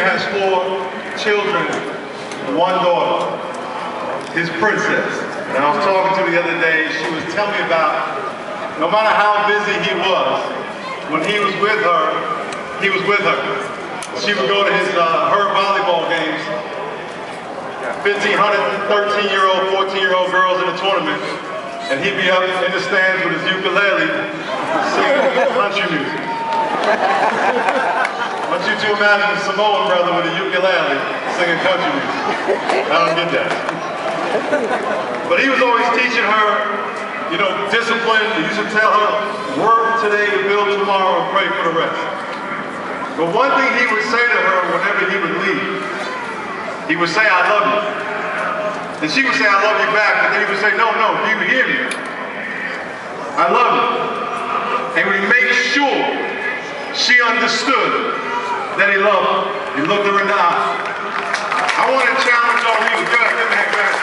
has 4 children, 1 daughter, his princess. And I was talking to her the other day, she was telling me about, no matter how busy he was, when he was with her, he was with her. She would go to her volleyball games, 1,500 13-year-old, 14-year-old girls in a tournament, and he'd be up in the stands with his ukulele singing country music. I want you to imagine a Samoan brother with a ukulele singing country music. I don't get that. But he was always teaching her, you know, discipline. He used to tell her, work today to build tomorrow and pray for the rest. But one thing he would say to her whenever he would leave, he would say, I love you. And she would say, I love you back. But then he would say, no, do you hear me? I love you. And he would make sure she understood that he loved her. He looked her in the eye. I want to challenge all of you. Go ahead, give me that back.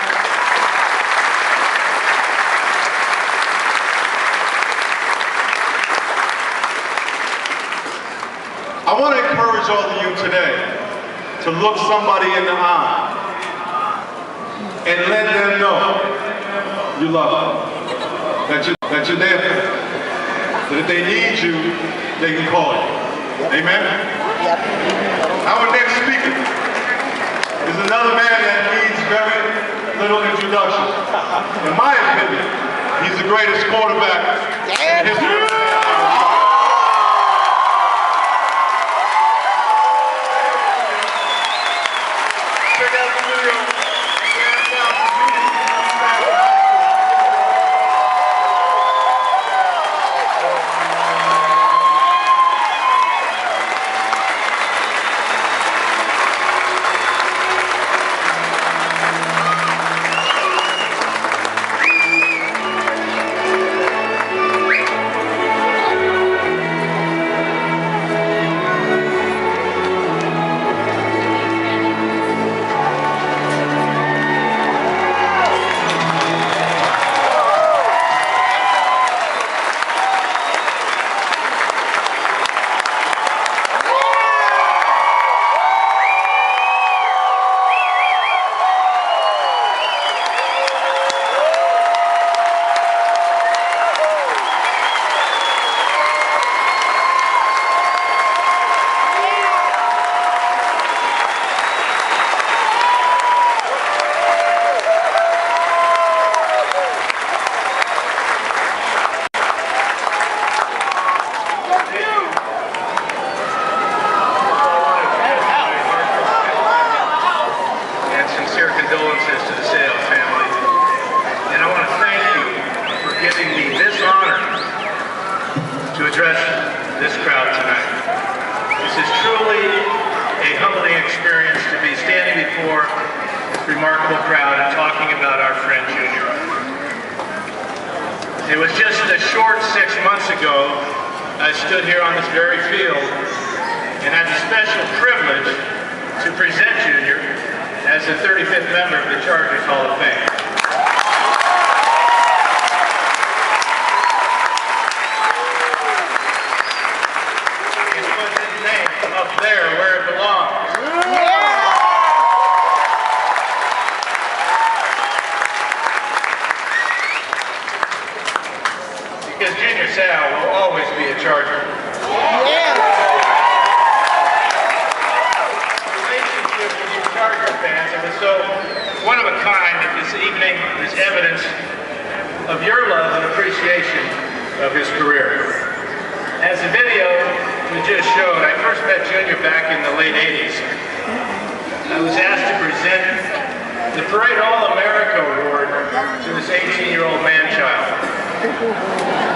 I want to encourage all of you today to look somebody in the eye and let them know you love them, that you're there for them, that if they need you, they can call you. Amen? Yep. Our next speaker is another man that needs very little introduction. In my opinion, he's the greatest quarterback in history. Remarkable crowd and talking about our friend Junior. It was just a short 6 months ago I stood here on this very field and had the special privilege to present Junior as the 35th member of the Chargers Hall of Fame. He put his name up there where it belongs. Because Junior Seau will always be a Charger. Yeah. The relationship with you Charger fans, it was so one of a kind that this evening is evidence of your love and appreciation of his career. As the video we just showed, I first met Junior back in the late 80s. I was asked to present the Parade All-America Award to this 18-year-old man-child.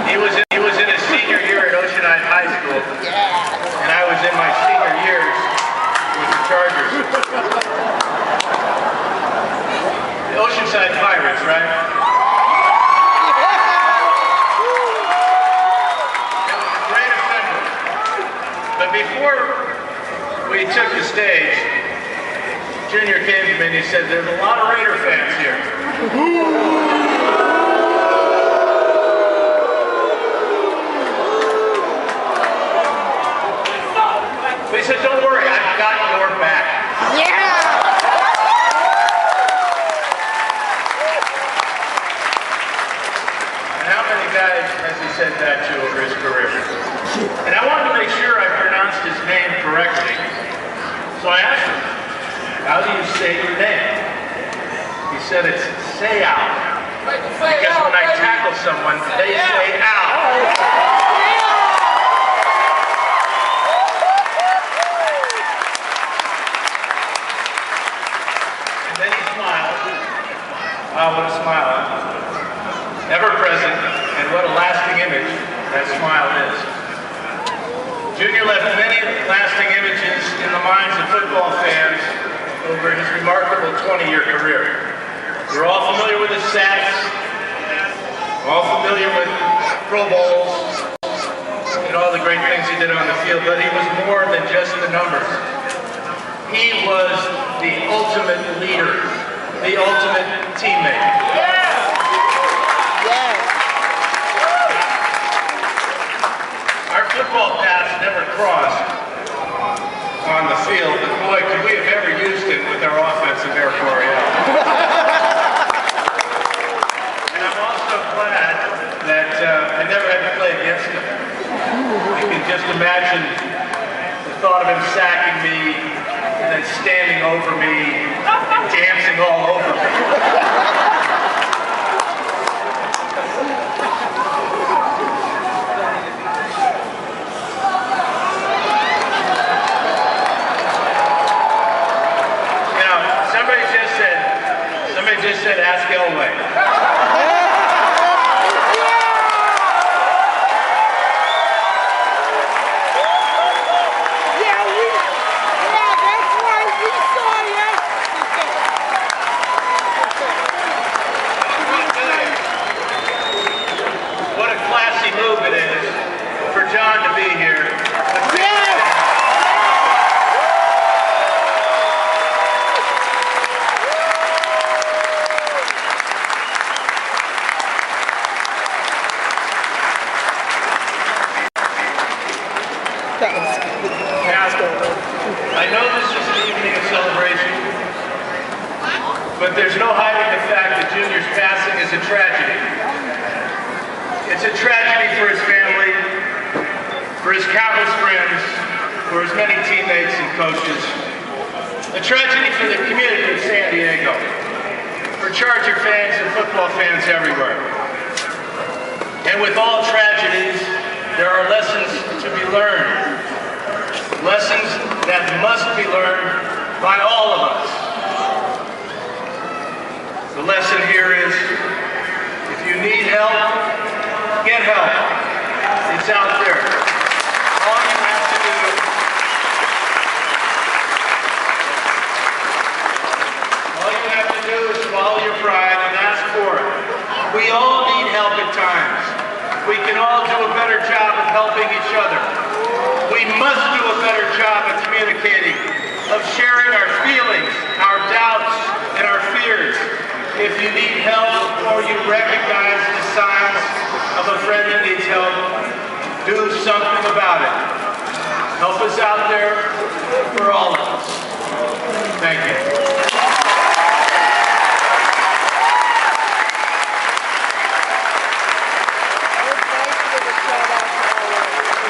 He was in his senior year at Oceanside High School, and I was in my senior years with the Chargers. The Oceanside Pirates, right? It was a great assembly. But before we took the stage, Junior came to me and he said, "There's a lot of Raider fans here." He said, "Don't worry, I've got your back." said it's Seau. Because when I tackle someone, they say ow. And then he smiled. Wow, what a smile. Ever present, and what a lasting image that smile is. Junior left many lasting images in the minds of football fans over his remarkable 20-year career. We're all familiar with his stats, all familiar with Pro Bowls, and all the great things he did on the field, but he was more than just the numbers. He was the ultimate leader, the ultimate teammate. Our football paths never crossed on the field, but boy, could we have ever used it with our offensive air Coryell. And I'm also glad that I never had to play against him. You can just imagine the thought of him sacking me and then standing over me and dancing all over me. Somebody just said, ask Elway. What a classy move it is for John to be here. I know this is an evening of celebration, but there's no hiding the fact that Junior's passing is a tragedy. It's a tragedy for his family, for his countless friends, for his many teammates and coaches. A tragedy for the community of San Diego, for Charger fans and football fans everywhere. And with all tragedies, there are lessons to be learned. Lessons that must be learned by all of us. The lesson here is, if you need help, get help. It's out there. All you have to do is swallow your pride and ask for it. We all need help at times. We can all do a better job of helping each other. We must do a better job of communicating, of sharing our feelings, our doubts, and our fears. If you need help or you recognize the signs of a friend that needs help, do something about it. Help us out there for all of us. Thank you.